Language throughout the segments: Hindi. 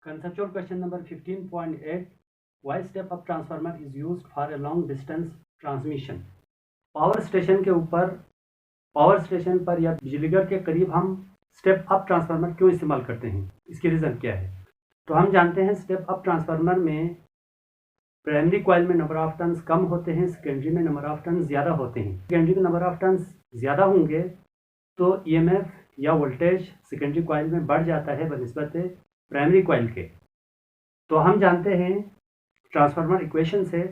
Conceptual question number 15.8. Why step-up transformer is used for a long distance transmission? Power station पर या बिजलीघर के करीब हम स्टेप अप ट्रांसफार्मर क्यों इस्तेमाल करते हैं, इसकी रीज़न क्या है? तो हम जानते हैं स्टेप अप ट्रांसफार्मर में प्राइमरी कॉइल में नंबर ऑफ टर्न्स कम होते हैं, सेकेंडरी में नंबर ऑफ टर्न्स ज़्यादा होते हैं। सेकेंडरी में नंबर ऑफ टर्न्स ज़्यादा होंगे तो ईएमएफ या वोल्टेज सेकेंडरी कॉइल में बढ़ जाता है बनिस्बत प्राइमरी कॉइल के। तो हम जानते हैं ट्रांसफार्मर इक्वेशन से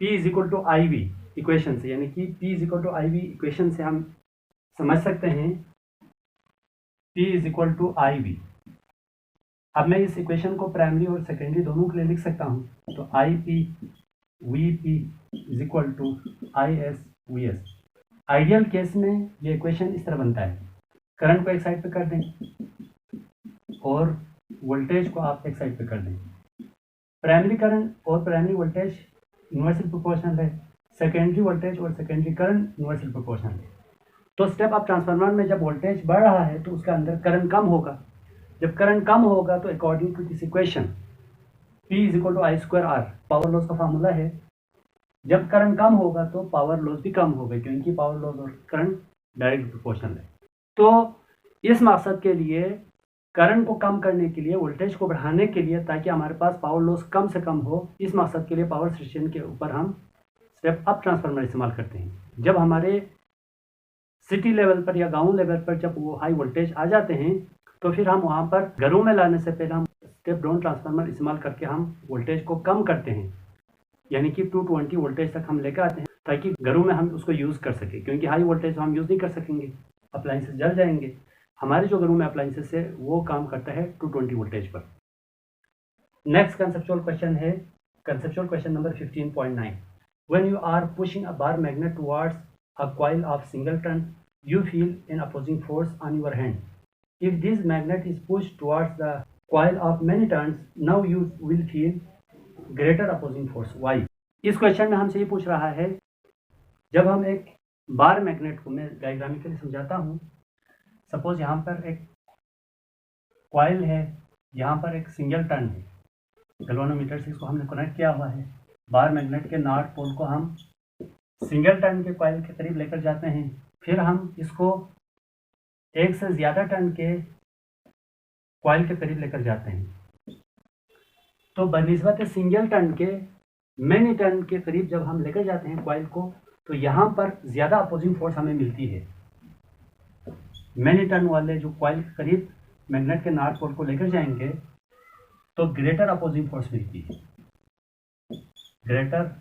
P is equal to I V equation से, यानी कि P is equal to I V equation से हम समझ सकते हैं P is equal to I V. अब मैं इस इक्वेशन को प्राइमरी और सेकेंडरी दोनों के लिए लिख सकता हूँ। तो I P V P is equal to I S V S. Ideal case में ये इक्वेशन इस तरह बनता है, करंट को एक साइड पे कर दें और वोल्टेज को आप एक साइड पे कर दें। प्राइमरी करंट और प्राइमरी वोल्टेज इन्वर्सली प्रोपोर्शनल है, सेकेंडरी वोल्टेज और सेकेंडरी करंट इन्वर्सली प्रोपोर्शनल है। तो स्टेप अप ट्रांसफार्मर में जब वोल्टेज बढ़ रहा है तो उसके अंदर करंट कम होगा। जब करंट कम होगा तो according to this equation P is equal to I square R, power loss का फार्मूला है। जब करंट कम होगा तो पावर लॉस भी कम होगा, क्योंकि पावर लॉस और करंट डायरेक्ट प्रोपोर्शनल है। तो इस मकसद के लिए, करंट को कम करने के लिए, वोल्टेज को बढ़ाने के लिए, ताकि हमारे पास पावर लॉस कम से कम हो, इस मकसद के लिए पावर स्टेशन के ऊपर हम स्टेप अप ट्रांसफार्मर इस्तेमाल करते हैं। जब हमारे सिटी लेवल पर या गांव लेवल पर जब वो हाई वोल्टेज आ जाते हैं तो फिर हम वहाँ पर घरों में लाने से पहले हम स्टेप डाउन ट्रांसफार्मर इस्तेमाल करके हम वोल्टेज को कम करते हैं, यानी कि 220 वोल्टेज तक हम लेकर आते हैं, ताकि घरों में हम उसको यूज़ कर सकें। क्योंकि हाई वोल्टेज हम यूज़ नहीं कर सकेंगे, अप्लाइंसेस जल जाएंगे। हमारे जो घरों में अप्लाइंसेस है वो काम करता है 220 वोल्टेज पर। नेक्स्ट कंसेप्चुअल क्वेश्चन है conceptual question number 15.9। When you are pushing a bar magnet towards a coil of single turn, you feel an opposing force on your hand. If this magnet is pushed towards the coil of many turns, now you will feel greater opposing force. Why? इस क्वेश्चन में हमसे ये पूछ रहा है, जब हम एक बार मैग्नेट को, मैं डायग्रामिकली समझाता हूँ। सपोज यहाँ पर एक कॉइल है, यहाँ पर एक सिंगल टर्न है, गैल्वेनोमीटर से इसको हमने कनेक्ट किया हुआ है। बार मैग्नेट के नॉर्थ पोल को हम सिंगल टर्न के कॉइल के करीब लेकर जाते हैं, फिर हम इसको एक से ज़्यादा टर्न के कॉइल के करीब लेकर जाते हैं। तो बनिस्बत सिंगल टर्न के मैनी टर्न के करीब जब हम लेकर जाते हैं कॉइल को, तो यहाँ पर ज़्यादा अपोजिंग फोर्स हमें मिलती है। मैनी टर्न वाले जो कॉइल के करीब मैग्नेट के नॉर्थ पोल को लेकर जाएंगे तो ग्रेटर अपोजिंग फोर्स मिलती है, ग्रेटर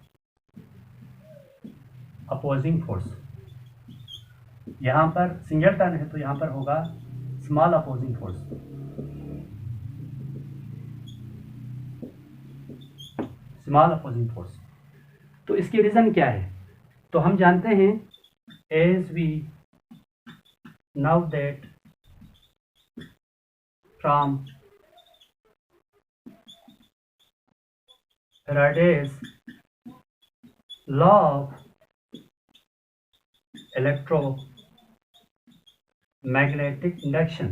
अपोजिंग फोर्स। यहाँ पर सिंगल टर्न है तो यहाँ पर होगा small opposing force, small opposing force. तो इसकी रीज़न क्या है? तो हम जानते हैं, as we know that from Faraday's law of electromagnetic induction,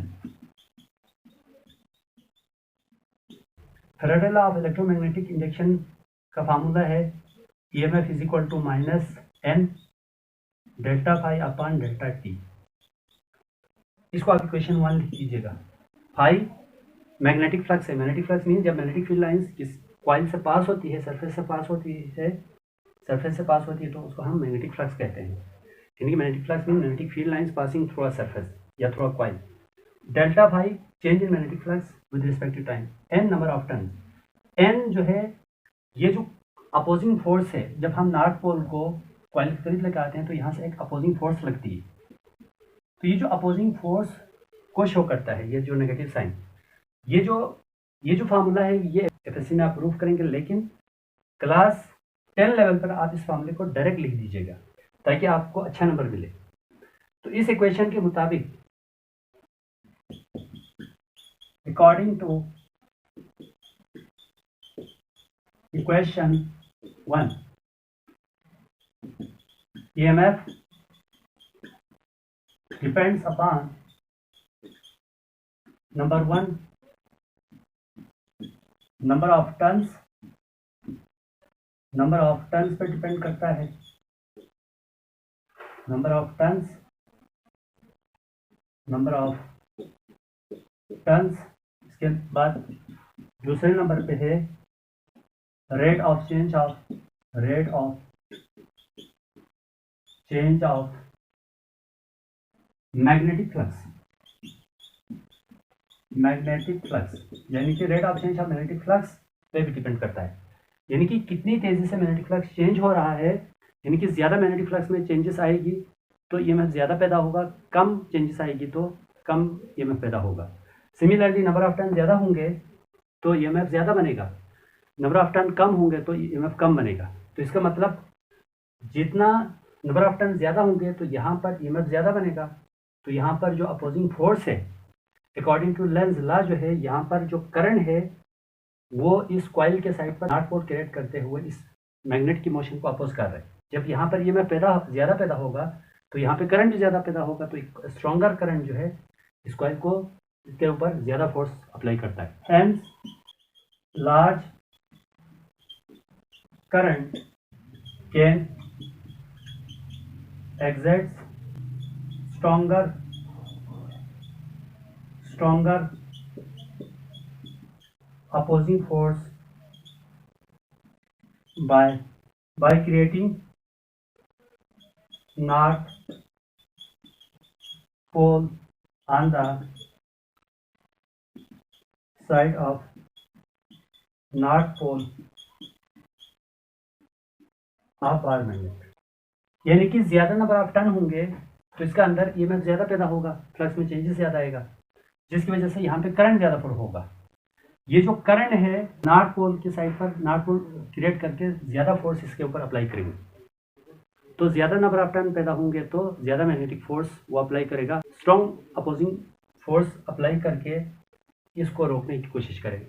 Faraday law of electromagnetic induction का फार्मूला है EMF is equal to minus n delta phi upon delta T. इसको आप इक्वेशन 1 लिख लीजिएगा। फाई मैग्नेटिक फ्लक्स है, मैग्नेटिक फ्लक्स मीन जब मैग्नेटिक फील्ड लाइंस किस कॉइल से पास होती है, सरफेस से पास होती है, तो उसको हम मैग्नेटिक फ्लक्स कहते हैं। यानी magnetic flux mean magnetic field lines passing through a surface या through a coil. Delta phi change in magnetic flux with respect to time, n number of turn. n जो है ये जो अपोजिंग फोर्स है, जब हम नॉर्थ पोल को कॉइल के करीब लेकर आते हैं तो यहाँ से एक अपोजिंग फोर्स लगती है। तो ये जो अपोजिंग फोर्स को शो करता है, ये जो नेगेटिव साइन, ये जो फार्मूला है, ये एफएससी में आप प्रूफ करेंगे, लेकिन क्लास 10 लेवल पर आप इस फार्मूले को डायरेक्ट लिख दीजिएगा ताकि आपको अच्छा नंबर मिले। तो इस इक्वेशन के मुताबिक, according to equation 1, EMF depends upon number 1 number of turns पर डिपेंड करता है, नंबर ऑफ टर्न्स। इसके बाद दूसरे नंबर पे है rate of change of magnetic flux, यानी कि rate of change of magnetic flux पे भी डिपेंड करता है, यानी कि कितनी तेजी से मैग्नेटिक फ्लक्स चेंज हो रहा है। यानी कि ज़्यादा मैग्नेटिक फ्लक्स में चेंजेस आएगी तो ईएमएफ ज़्यादा पैदा होगा, कम चेंजेस आएगी तो कम ईएमएफ पैदा होगा। सिमिलरली नंबर ऑफ टर्न ज़्यादा होंगे तो ईएमएफ ज़्यादा बनेगा, नंबर ऑफ टर्न कम होंगे तो ईएमएफ कम बनेगा। तो इसका मतलब जितना नंबर ऑफ टर्न ज़्यादा होंगे तो यहाँ पर ईएमएफ ज़्यादा बनेगा। तो यहाँ पर जो अपोजिंग फोर्स है अकॉर्डिंग टू लेंज लॉ जो है, यहाँ पर जो करंट है वो इस कॉइल के साइड पर नॉर्थ पोल क्रिएट करते हुए इस मैग्नेट की मोशन को अपोज कर रहे हैं। जब यहाँ पर ईएमएफ ज़्यादा पैदा होगा तो यहाँ पे करंट भी ज़्यादा पैदा होगा, तो एक स्ट्रॉन्गर करंट जो है इस कॉइल को इसके ऊपर ज़्यादा फोर्स अप्लाई करता है। Hence large current can exerts stronger opposing force by creating north pole on the side of north pole of our magnet। यानी कि ज़्यादा नंबर ऑफ टर्न होंगे तो इसका अंदर ईएमएफ ज़्यादा पैदा होगा, फ्लक्स में चेंजेस ज़्यादा आएगा, जिसकी वजह से यहाँ पे करंट ज़्यादा फ्लो होगा। ये जो करंट है नॉर्थ पोल के साइड पर नॉर्थ पोल क्रिएट करके ज़्यादा फोर्स इसके ऊपर अप्लाई करेंगे, तो ज़्यादा नंबर ऑफ टर्न पैदा होंगे तो ज़्यादा मैग्नेटिक फोर्स वो अप्लाई करेगा, स्ट्रॉन्ग अपोजिंग फोर्स अप्लाई करके इसको रोकने की कोशिश करेगा।